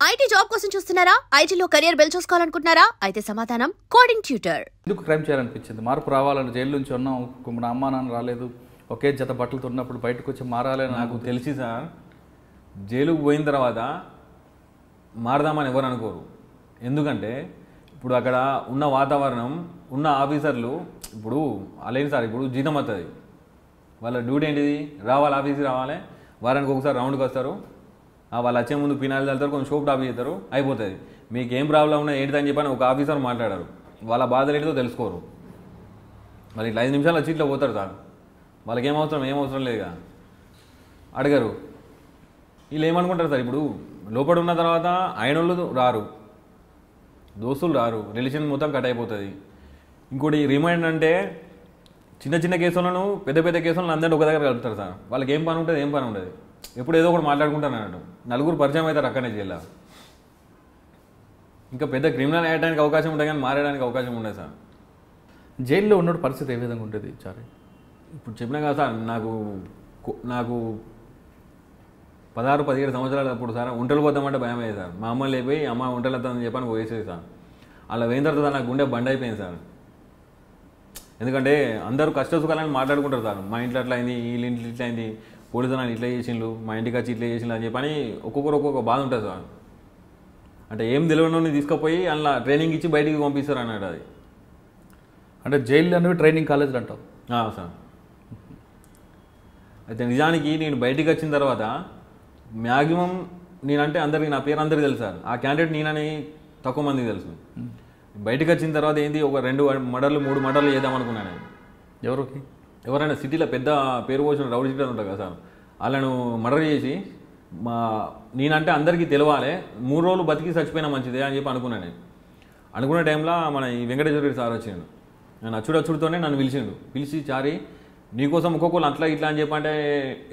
IT job కోసం చూస్తున్నారా? ఐటీలో కెరియర్ బిల్డ్ చూసుకోవాలనుకుంటున్నారా? అయితే సమాధానం కోడింగ్ ట్యూటర్. ఎందుకు క్రైమ్ చేయాలనిపించింది? మార్పు రావాలని జైలు నుంచి ఉన్నాం, మన అమ్మా నాన్న రాలేదు, ఒకే జత బట్టలతో ఉన్నప్పుడు బయటకు వచ్చి మారాలని నాకు తెలిసి సార్, జైలుకు పోయిన తర్వాత మారదామని ఎవరు అనుకోరు. ఎందుకంటే ఇప్పుడు అక్కడ ఉన్న వాతావరణం, ఉన్న ఆఫీసర్లు, ఇప్పుడు అలాగే సార్, ఇప్పుడు జీతం వస్తుంది, వాళ్ళ డ్యూటీ ఏంటిది? రావాలి, ఆఫీస్కి రావాలి, వారానికి ఒకసారి రౌండ్కి వస్తారు, వాళ్ళు వచ్చే ముందు పినాయిలు చల్లుతారు, కొంచెం షోప్ టాప్ చేస్తారు, అయిపోతుంది. మీకు ఏం ప్రాబ్లం ఉన్నా ఏంటిదని చెప్పని ఒక ఆఫీసర్ మాట్లాడారు, వాళ్ళ బాధలు ఏంటిదో తెలుసుకోరు. మరి ఇట్లా 5 నిమిషాలు వచ్చి ఇట్లా పోతారు సార్, వాళ్ళకి ఏం అవసరం లేదుగా, అడగరు. వీళ్ళు ఏమనుకుంటారు సార్, ఇప్పుడు లోపల ఉన్న తర్వాత ఆయనోళ్ళు రారు, దోస్తులు రారు, రిలేషన్ మొత్తం కట్ అయిపోతుంది. ఇంకోటి రిమైండ్ అంటే చిన్న చిన్న కేసులను పెద్ద పెద్ద కేసులను అందరినీ ఒక దగ్గర కలుపుతారు సార్. వాళ్ళకి ఏం పని ఉంటుంది, ఎప్పుడు ఏదో ఒకటి మాట్లాడుకుంటారు అన్నట్టు. నలుగురు పరిచయం అవుతారు అక్కడనే జైల్లో. ఇంకా పెద్ద క్రిమినల్ అయ్యడానికి అవకాశం ఉంటుంది కానీ మారడానికి అవకాశం ఉండదు సార్. జైల్లో ఉన్న పరిస్థితి ఏ విధంగా ఉంటుంది చారి? ఇప్పుడు చెప్పినా కదా సార్, నాకు 16-17 సంవత్సరాలు అప్పుడు సార్ ఒంటలు పోతామంటే భయం అయ్యేది సార్. మా అమ్మ లేపోయి అమ్మ ఒంటలు వద్దామని చెప్పని పోయేసేది సార్. అలా పోయిన తర్వాత నాకు గుండె బండ్ అయిపోయింది సార్. ఎందుకంటే అందరూ కష్ట సుఖాలని మాట్లాడుకుంటారు సార్. మా ఇంట్లో అట్లా అయింది, వీళ్ళ ఇంట్లో ఇట్లా అయింది, పోలీసు నన్ను ఇట్లా చేసిండ్రు, మా ఇంటికి వచ్చి ఇట్లా చేసిండ్రు అని చెప్పని ఒక్కొక్కరు ఒక్కొక్క బాధ ఉంటుంది సార్. అంటే ఏం తెలియని తీసుకుపోయి అలా ట్రైనింగ్ ఇచ్చి బయటికి పంపిస్తారు అన్నట్టు. అది అంటే జైలు అనేవి ట్రైనింగ్ కాలేజీలు అంటావు సార్. అయితే నిజానికి నేను బయటికి వచ్చిన తర్వాత మ్యాక్సిమం నేనంటే అందరికీ, నా పేరు అందరికీ తెలుసు సార్. ఆ క్యాండిడేట్ నేనని తక్కువ మందికి తెలుసు. బయటకు వచ్చిన తర్వాత ఏంది, ఒక 2 మర్డర్లు 3 మర్డర్లు చేద్దామనుకున్నాను నేను. ఎవరైనా సిటీలో పెద్ద పేరు పోసిన రౌడీ షీటర్ ఉంటారు కదా సార్, వాళ్ళను మర్డర్ చేసి నేనంటే అందరికీ తెలవాలి, 3 రోజులు బతికి చచ్చిపోయినా మంచిదే అని చెప్పి అనుకున్నాను నేను. అనుకునే టైంలో మన ఈ వెంకటేశ్వర రెడ్డి సార్ వచ్చిండు. నేను అచ్చుడచ్చుడితోనే నన్ను పిలిచి చారి నీకోసం ఒక్కొక్కరు అట్లా ఇట్లా అని చెప్పంటే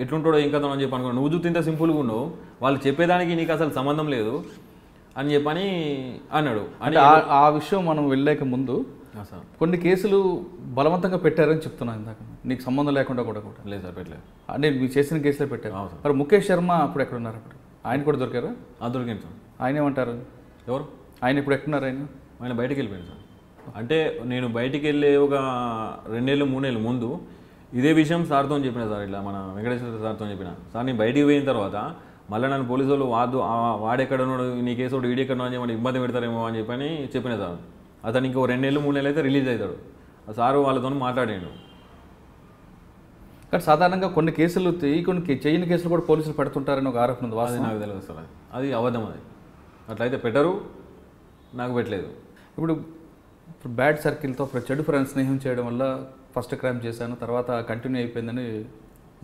ఎట్లుంటాడో ఇంకా అని చెప్పి అనుకున్నాను. నువ్వు చూస్తే సింపుల్గా ఉన్నావు, వాళ్ళు చెప్పేదానికి నీకు అసలు సంబంధం లేదు అని చెప్పని అన్నాడు. అంటే ఆ విషయం మనం వెళ్ళలేక ముందు కొన్ని కేసులు బలవంతంగా పెట్టారని చెప్తున్నాను ఇందాక, నీకు సంబంధం లేకుండా కూడా లేదు సార్, పెట్టలేదు. అంటే మీరు చేసిన కేసులే పెట్టారు. మరి ముఖేష్ శర్మ అప్పుడు ఎక్కడున్నారు? అప్పుడు ఆయన కూడా దొరికారా? దొరికింది సార్. ఆయన ఏమంటారు? ఎవరు ఆయన ఇప్పుడు ఎక్కడున్నారు? ఆయన బయటికి వెళ్ళిపోయాడు సార్. అంటే నేను బయటికి వెళ్ళే ఒక 2 ఏళ్ళు 3 ఏళ్ళు ముందు ఇదే విషయం సార్తో చెప్పిన సార్. ఇట్లా మన వెంకటేశ్వర సార్తో చెప్పిన సార్, నేను బయటికి పోయిన తర్వాత మళ్ళీ నన్ను పోలీసు వాళ్ళు వాడెక్కడున్నాడు, నీ కేసు ఒకటి వీడెక్కడో అని చెప్పి ఇబ్బంది పెడతారేమో అని చెప్పిన సార్. అతను ఇంకో 2 ఏళ్ళు 3 ఏళ్ళు అయితే రిలీజ్ అవుతాడు. ఆ సారు వాళ్ళతో మాట్లాడాడు. కానీ సాధారణంగా కొన్ని కేసులు కొన్ని చేయని కేసులు కూడా పోలీసులు పెడుతుంటారని ఒక ఆరోపణ ఉంది. అది నాకు తెలియదు సార్, అది అబద్ధం. అది అట్లయితే పెట్టరు, నాకు పెట్టలేదు. ఇప్పుడు బ్యాడ్ సర్కిల్తో చెడు ఫ్రెండ్స్ స్నేహం చేయడం వల్ల ఫస్ట్ క్రైమ్ చేశాను, తర్వాత కంటిన్యూ అయిపోయిందని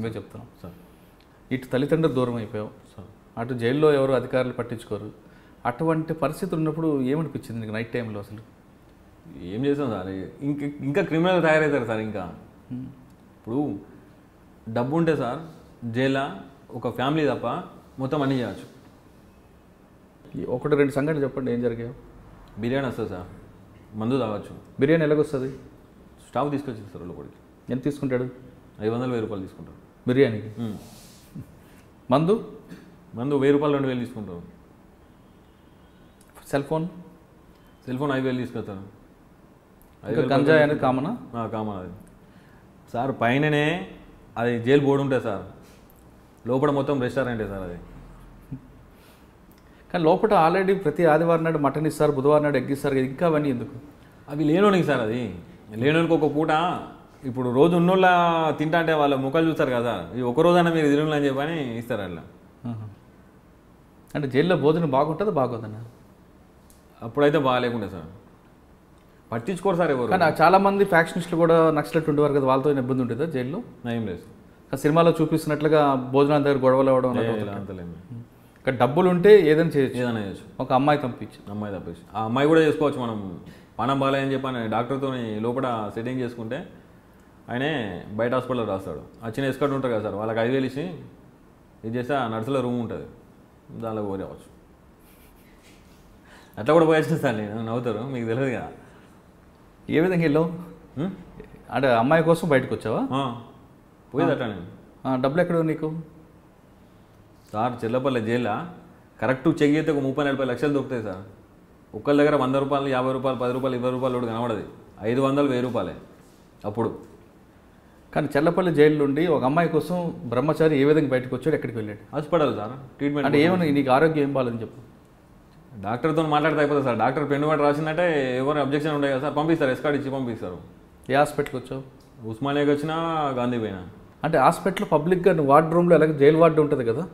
మేము చెప్తున్నాం సార్. ఇటు తల్లిదండ్రులు దూరం అయిపోయావు సార్, అటు జైల్లో ఎవరు అధికారులు పట్టించుకోరు. అటువంటి పరిస్థితులు ఉన్నప్పుడు ఏమనిపించింది నీకు నైట్ టైంలో? అసలు ఏం చేస్తాం సార్, ఇంకా క్రిమినల్ తయారవుతారు సార్. ఇంకా ఇప్పుడు డబ్బు ఉంటే సార్ జైల్లో ఒక ఫ్యామిలీ తప్ప మొత్తం అన్నీ చేయవచ్చు. 1-2 సంఘటనలు చెప్పండి, ఏం జరిగాయో. బిర్యానీ వస్తుంది సార్, మందు తాగొచ్చు. బిర్యానీ ఎలాగొస్తుంది? స్టాఫ్ తీసుకొచ్చింది సార్ లోపలికి. ఎంత తీసుకుంటాడు? 500-1000 రూపాయలు తీసుకుంటారు బిర్యానీకి. మందు 1000 రూపాయలు 2000 తీసుకుంటారు. సెల్ ఫోన్ 5000 తీసుకొస్తారు. గంజాయి అనేది కామనా? కామన్ అది సార్. పైననే అది జైలు బోర్డు ఉంటుంది సార్, లోపల మొత్తం రెస్టారెంటే సార్ అది. కానీ లోపల ఆల్రెడీ ప్రతి ఆదివారం నాడు మటన్ ఇస్తారు, బుధవారం నాడు ఎగ్ ఇస్తారు, ఇంకా అవన్నీ ఎందుకు? అవి లేనోనికి సార్. అది లేనోనికి ఒక పూట, ఇప్పుడు రోజు ఉన్నోళ్ళ తింటా అంటే వాళ్ళ ముఖాలు చూస్తారు కదా, ఈ ఒక రోజైనా మీరు తిరుగులు అని చెప్పని ఇస్తారు అట్లా. అంటే జైల్లో భోజనం బాగుంటుంది బాగోదన్న? అప్పుడైతే బాగాలేకుండే సార్, పట్టించుకోరు సార్ ఎవరు. కానీ చాలామంది ఫ్యాక్షనిస్టులు కూడా నక్సలెట్ ఉండేవారు కదా, వాళ్ళతో ఇబ్బంది ఉంటుందా జైల్లో? ఏం లేదు, సినిమాలో చూపిస్తున్నట్లుగా భోజనాల దగ్గర గొడవలు అవ్వడం అంతలేదు. కానీ డబ్బులు ఉంటే ఏదైనా చేయొచ్చు. ఒక అమ్మాయి తప్పించి ఆ అమ్మాయి కూడా చేసుకోవచ్చు. మనం బాగాలేదని చెప్పని డాక్టర్తో లోపల సెట్టింగ్ చేసుకుంటే ఆయనే బయట హాస్పిటల్లో రాస్తాడు. ఆ చిన్న ఎస్కట్ ఉంటారు కదా సార్, వాళ్ళకి 5000 ఇచ్చి ఇది చేస్తే ఆ నర్సుల రూమ్ ఉంటుంది, దానిలో పోరేవచ్చు. అట్లా కూడా పోయొచ్చు సార్. నేను నవ్వుతారు, మీకు తెలియదు కదా. ఏ విధంగా వెళ్ళావు? అంటే అమ్మాయి కోసం బయటకు వచ్చావా? పోయేది అట్లా. నేను డబ్బులు ఎక్కడ నీకు? సార్ చెల్లపల్లి జైల్లో కరెక్ట్ చెక్ చేస్తే ఒక 30-40 లక్షలు దొరుకుతాయి సార్. ఒక్కళ్ళ దగ్గర 100 రూపాయలు, 50 రూపాయలు, 10 రూపాయలు, 20 రూపాయలు కూడా కనబడదు. 500, 1000 రూపాయలే అప్పుడు. కానీ చల్లపల్లి జైలు నుండి ఒక అమ్మాయి కోసం బ్రహ్మచారి ఏ విధంగా బయటకు వచ్చాడు, ఎక్కడికి వెళ్ళాడు? Hospital sir treatment. అంటే ఏమన్నా నీకు ఆరోగ్యం ఏం బాగాలని చెప్పు. డాక్టర్తో మాట్లాడితే అయిపోతుంది సార్. డాక్టర్ పెన్ను వాటి రాసిందంటే ఎవరు అబ్జెక్షన్ ఉండే కదా సార్, పంపిస్తారు, ఎస్కార్డ్ ఇచ్చి పంపిస్తారు. ఏ హాస్పిటల్కి వచ్చావు? ఉస్మానియాకి వచ్చినా, గాంధీ పోయినా. అంటే హాస్పిటల్ పబ్లిక్గా వార్డ్ రూమ్లో ఎలాగ జైలు వార్డు ఉంటుంది కదా,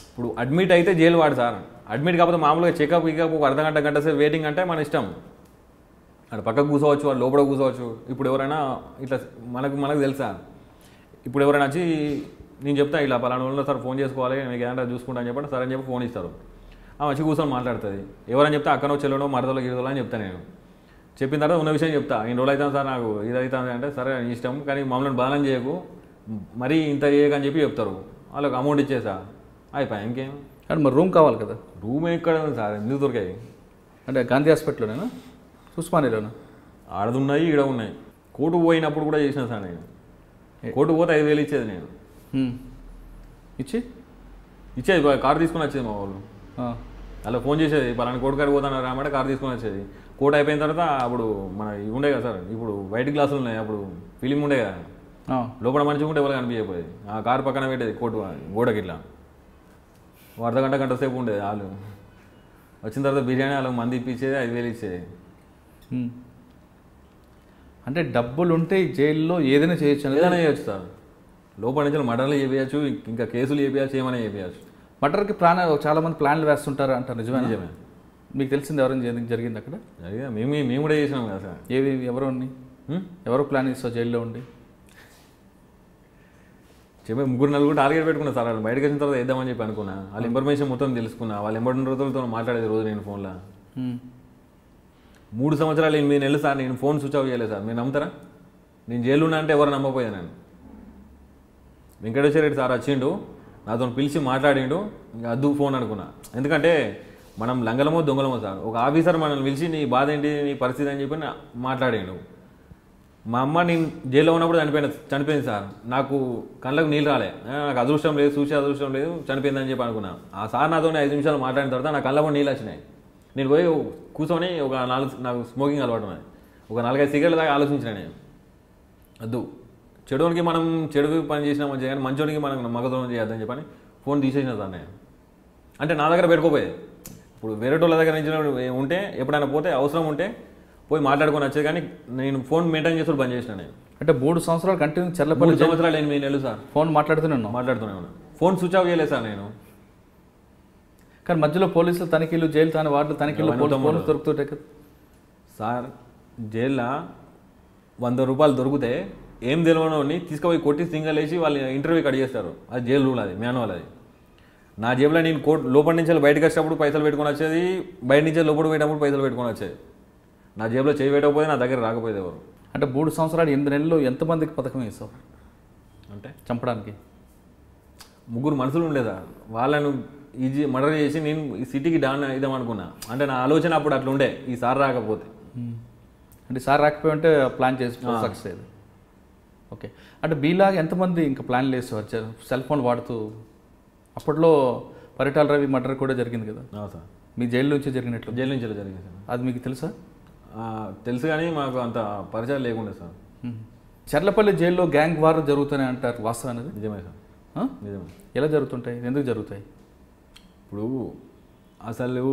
ఇప్పుడు అడ్మిట్ అయితే జైలు వాడు సార్. అడ్మిట్ కాకపోతే మామూలుగా చెకప్ ఒక అర్ధగంట గంట సేపు వెయిటింగ్ అంటే మన ఇష్టం. అక్కడ పక్కకు కూర్చోవచ్చు, వాడు లోపల కూర్చోవచ్చు. ఇప్పుడు ఎవరైనా ఇట్లా మనకు తెలుసా, ఇప్పుడు ఎవరైనా వచ్చి నేను చెప్తా ఇలా పలానా వాళ్ళు సార్ ఫోన్ చేసుకోవాలి, మీకు ఏదంటే చూసుకుంటా అని చెప్పండి, సరే అని చెప్పి ఫోన్ ఇస్తారు. వచ్చి కూర్చొని మాట్లాడుతుంది. ఎవరని చెప్తే అక్కనో చెల్లెనో మరదలో గిరదలో అని చెప్తాను నేను. చెప్పిన తర్వాత ఉన్న విషయం చెప్తా, ఇన్ని రోజులు అవుతాను సార్ నాకు ఇది అవుతుంది అంటే, సరే ఇష్టం కానీ మమ్మల్ని బదనం చేయకు, మరీ ఇంత చేయకని చెప్పి చెప్తారు. వాళ్ళకి అమౌంట్ ఇచ్చేసా అయిపోయా, ఇంకేం. కానీ మరి రూమ్ కావాలి కదా. రూమ్ ఎక్కడ ఉంది సార్, ఎందుకు దొరికాయి? అంటే గాంధీ హాస్పిటల్లోనేనా, ఉస్మానియాలోనా? ఆడదున్నాయి, ఈడ ఉన్నాయి. కోర్టు పోయినప్పుడు కూడా చేసిన సార్ నేను. కోర్టు పోతే 5,000 ఇచ్చేది నేను. ఇచ్చేది కారు తీసుకొని వచ్చేది మా వాళ్ళు. అలా ఫోన్ చేసేది, పలానా కోర్టు కాడికి పోతాను రామంటే కారు తీసుకొని వచ్చేది. కోర్టు అయిపోయిన తర్వాత అప్పుడు మన ఇవి ఉండే కదా సార్, ఇప్పుడు వైట్ గ్లాసులు ఉన్నాయి, అప్పుడు ఫిలిం ఉండే కదా, లోపల మంచిగా ఉంటే ఎవరు కనిపించకపోయేది. ఆ కారు పక్కన పెట్టేది కోర్టు గోడకి ఇట్లా. అర్ధగంట గంట సేపు ఉండేది. వాళ్ళు వచ్చిన తర్వాత బిర్యానీ వాళ్ళకి మంది ఇప్పించేది, 5,000 ఇచ్చేది. అంటే డబ్బులు ఉంటే జైల్లో ఏదైనా చేయొచ్చు, ఏదైనా చేయొచ్చు సార్. లోపల నుంచి మర్డర్లు చేపించచ్చు, ఇంకా కేసులు చేపించచ్చు, ఏమైనా చేపించచ్చు. మర్డర్కి చాలామంది ప్లాన్లు వేస్తుంటారు అంటారు, నిజమే? నిజమే. మీకు తెలిసింది ఎవరైనా జరిగింది అక్కడ? మేము కూడా చేసినాం కదా సార్. ఎవరు ప్లాన్ చేస్తావు జైల్లో ఉండి? చెప్పే 3-4 టార్గెట్ పెట్టుకున్నా సార్. వాళ్ళు బయటకు వచ్చిన తర్వాత వేద్దామని చెప్పి అనుకున్నా. వాళ్ళ ఇన్ఫర్మేషన్ మొత్తం తెలుసుకున్నా. వాళ్ళు ఎంబడిన రోజులతో మాట్లాడేది రోజు నేను ఫోన్లో. 3 సంవత్సరాలు 8 నెలలు సార్ నేను ఫోన్ స్విచ్ ఆఫ్ చేయలేదు సార్. మీరు నమ్ముతారా? నేను జైలు ఉన్నా అంటే ఎవరు నమ్మపోయాను. నేను వెంకటేశ్వర రెడ్డి సార్ వచ్చిండు, నాతో పిలిచి మాట్లాడిండు, ఇంకా అద్దు ఫోన్ అనుకున్నా. ఎందుకంటే మనం లంగలమో దొంగలమో సార్. ఒక ఆఫీసర్ మనల్ని పిలిచి నీ బాధ ఏంటి, నీ పరిస్థితి అని చెప్పి మాట్లాడిండు. మా అమ్మ నేను జైల్లో ఉన్నప్పుడు చనిపోయింది సార్. నాకు కళ్ళకు నీళ్ళు రాలే, నాకు అదృష్టం లేదు, చూసే అదృష్టం లేదు, చనిపోయిందని చెప్పి అనుకున్నా. ఆ సార్ నాతో 5 నిమిషాలు మాట్లాడిన తర్వాత నా కళ్ళకు నీళ్ళు వచ్చినాయి. నేను పోయి కూర్చొని నాకు స్మోకింగ్ అలవాటు ఉన్నది. ఒక 4-5 సిగరెట్ల దాకా ఆలోచించిన నేను. వద్దు, చెడునికి మనం చెడు పని చేసినా మంచిగా, కానీ మంచోడికి మనం మగదూరం చేయొద్దని చెప్పని ఫోన్ తీసేసిన సార్ నేను. అంటే నా దగ్గర పెట్టుకోపోయేది. ఇప్పుడు వేరే వాళ్ళ దగ్గర నుంచి ఉంటే ఎప్పుడైనా పోతే అవసరం ఉంటే పోయి మాట్లాడుకొని వచ్చేది, కానీ నేను ఫోన్ మెయింటైన్ చేస్తూ బంద్ చేసిన నేను. అంటే 3 సంవత్సరాలు కంటిన్యూ చల్లపల్లి 3 సంవత్సరాలు 8 నెలలు సార్ ఫోన్ మాట్లాడుతూనే ఉన్నాను. ఫోన్ స్విచ్ ఆఫ్ చేయలేదు సార్ నేను. కానీ మధ్యలో పోలీసులు తనిఖీలు, జైలు వార్డులు తనిఖీలు దొరుకుతుంటాయి కదా సార్. జైల్లో 100 రూపాయలు దొరికితే ఏం తెలియని తీసుకుపోయి కొట్టి సింగల్ వేసి వాళ్ళు ఇంటర్వ్యూ కట్ చేస్తారు. అది జైలు రూల్, అది మాన్యువల్. అది నా జేబులో నేను లోపల నుంచి బయటకు వచ్చేటప్పుడు పైసలు పెట్టుకొని వచ్చేది, బయట నుంచి లోపల పోయేటప్పుడు పైసలు పెట్టుకొని వచ్చేది. నా జేబులో చేయి పెట్టకపోతే నా దగ్గర రాకపోయేది ఎవరు. అంటే 3 సంవత్సరాలు 8 నెలలు ఎంతమందికి పథకం వేసావు అంటే చంపడానికి? 3 మనుషులు ఉండేదా, వాళ్ళను ఈజీ మర్డర్ చేసి నేను ఈ సిటీకి డాన్ ఇద్దామనుకున్నా. అంటే నా ఆలోచన అప్పుడు అట్లా ఉండే, ఈ సార్ రాకపోతే. అంటే సార్ రాకపోయి ఉంటే ప్లాన్ చేసి సక్సెస్ అయ్యేది. ఓకే. అంటే బీలాగా ఎంతమంది ఇంకా ప్లాన్లు వేసి వచ్చారు సెల్ ఫోన్ వాడుతూ? అప్పట్లో పరిటాల రవి మర్డర్ కూడా జరిగింది కదా సార్. మీ జైలు నుంచి జరిగినట్లు? జైలు నుంచి జరిగింది సార్. అది మీకు తెలుసా? తెలుసు, కానీ మాకు అంత పరిచయం లేకుండా సార్. చర్లపల్లి జైల్లో గ్యాంగ్ వార్ జరుగుతున్నాయి అంటారు, వాస్తవం అనేది? నిజమే సార్, నిజమే. ఎలా జరుగుతుంటాయి, ఎందుకు జరుగుతాయి? ఇప్పుడు అసలు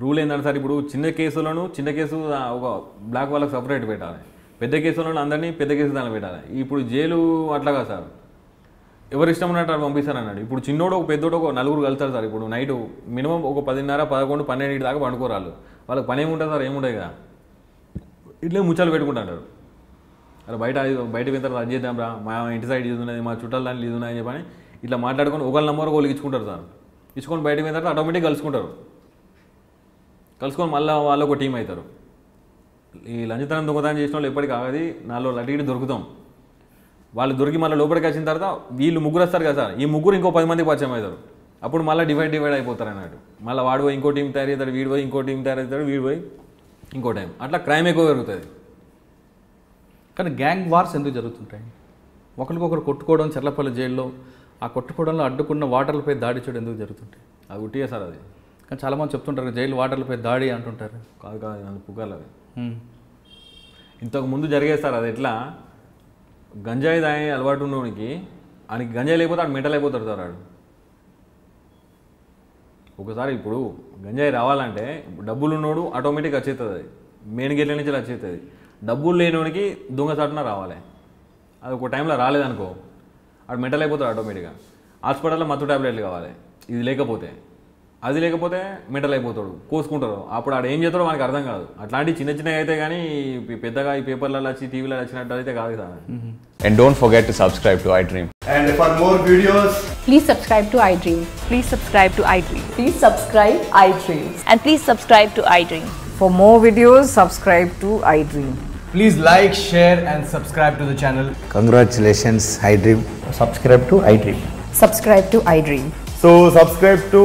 రూల్ ఏంటంటే సార్, ఇప్పుడు చిన్న కేసు ఒక బ్లాక్ వాళ్ళకి సపరేట్ పెట్టాలి, పెద్ద కేసులను అందరినీ పెద్ద కేసు దాన్ని పెట్టాలి. ఇప్పుడు జైలు అట్లాగా సార్, ఎవరు ఇష్టం ఉన్నట్టు పంపిస్తారు అన్నాడు. ఇప్పుడు చిన్నోడు ఒక పెద్దోడు ఒక 4 కలుస్తారు సార్. ఇప్పుడు నైట్ మినిమం ఒక 10:30, 11, 12 దాకా పండుకోరాళ్ళు. వాళ్ళకి పని ఏముంటుంది సార్, ఏముంటుంది కదా, ఇట్లే ముచ్చాలు పెట్టుకుంటారు. అరే బయట పోయిన తర్వాత అది చేద్దాం రా, మా ఇంటి సైడ్ ఇది ఉన్నది, మా చుట్టాల దాంట్లో ఇది ఉన్నది చెప్పని ఇట్లా మాట్లాడుకొని ఒకళ్ళ నెంబర్ ఒకళ్ళకి ఇచ్చుకుంటారు సార్. ఇచ్చుకొని బయటకు పోయిన తర్వాత ఆటోమేటిక్గా కలుసుకొని మళ్ళీ వాళ్ళు ఒక టీం అవుతారు. ఈ లంచతనం దొంగతనం చేసిన వాళ్ళు ఎప్పటికీ ఆగది, 4 రోజులు అటు దొరుకుతాం. వాళ్ళు దొరికి మళ్ళీ లోపలికి వచ్చిన తర్వాత వీళ్ళు 3 వస్తారు కదా సార్, ఈ 3 ఇంకో 10 మందికి పరిచయం అవుతారు. అప్పుడు మళ్ళీ డివైడ్ అయిపోతారు అన్నట్టు. మళ్ళీ వాడు పోయి ఇంకో టీం తయారవుతాడు, వీడు పోయి ఇంకో టీం తయారవుతాడు, వీడు పోయి ఇంకో టైం, అట్లా క్రైమ్ ఎక్కువ పెరుగుతుంది. కానీ గ్యాంగ్ వార్స్ ఎందుకు జరుగుతుంటాయి? ఒకరికొకరు కొట్టుకోవడం చర్లపల్లి జైల్లో ఆ కొట్టుకోవడంలో అడ్డుకున్న వాటర్లపై దాడి చేయడం ఎందుకు జరుగుతుంటాయి? అది ఉట్టిగా సార్ అది. కానీ చాలామంది చెప్తుంటారు జైలు వాటర్లపై దాడి అంటుంటారు. కాదు కాదు నన్ను పుకార్లు అవి. ఇంతకు ముందు జరిగేది సార్. అది ఎట్లా, గంజాయి తాగే అలవాటు ఉన్నోనికి ఆయనకి గంజాయి లేకపోతే ఆడు మెంటల్ అయిపోతాడు సార్. ఆడు ఒకసారి ఇప్పుడు గంజాయి రావాలంటే డబ్బులు ఉన్నోడు ఆటోమేటిక్గా వచ్చేస్తుంది, అది మెయిన్ గేట్ల నుంచి వచ్చేస్తుంది. డబ్బులు లేనివాడికి దొంగసాటున రావాలి. అది ఒక టైంలో రాలేదనుకో ఆడు మెంటల్ అయిపోతాడు ఆటోమేటిక్గా. హాస్పిటల్లో మత్తు ట్యాబ్లెట్లు కావాలి, ఇది లేకపోతే అది లేకపోతే మెంటల్ అయిపోతాడు, కోసుకుంటారు. అప్పుడు ఆడు ఏం చేస్తాడో మనకు అర్థం కాదు. అట్లాంటి చిన్న చిన్నవి అయితే కానీ పెద్దగా ఈ పేపర్లలో వచ్చి టీవీలో వచ్చినట్టు అయితే కాదు sir. And don't forget to subscribe to iDream. And for more videos, please subscribe to iDream. Please subscribe to iDream. Please subscribe iDream. And please subscribe to iDream. For more videos, subscribe to iDream. please like, share and subscribe to the channel. Congratulations, iDream. Subscribe to iDream. Subscribe to iDream. So subscribe to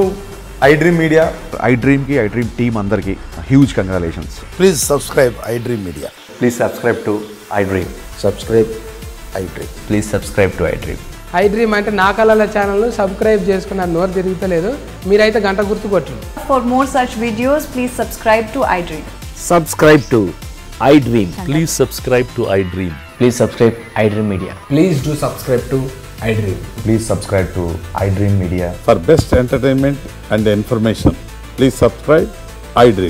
iDream Media. iDream ki iDream team andarki huge congratulations. Please subscribe iDream Media. Please subscribe to iDream. Subscribe iDream. Please subscribe to iDream. iDream అంటే నా కళల ఛానల్ను subscribe చేసుకున్నారు, నోరు తిరుగుతలేదు. మీరైతే గంట గుర్తు కొట్టండి. For more such videos, please subscribe to iDream. Subscribe to iDream. Please subscribe to iDream. Please subscribe iDream Media. Please do subscribe to iDream. Please subscribe to iDream Media. For best entertainment and information, please subscribe iDream.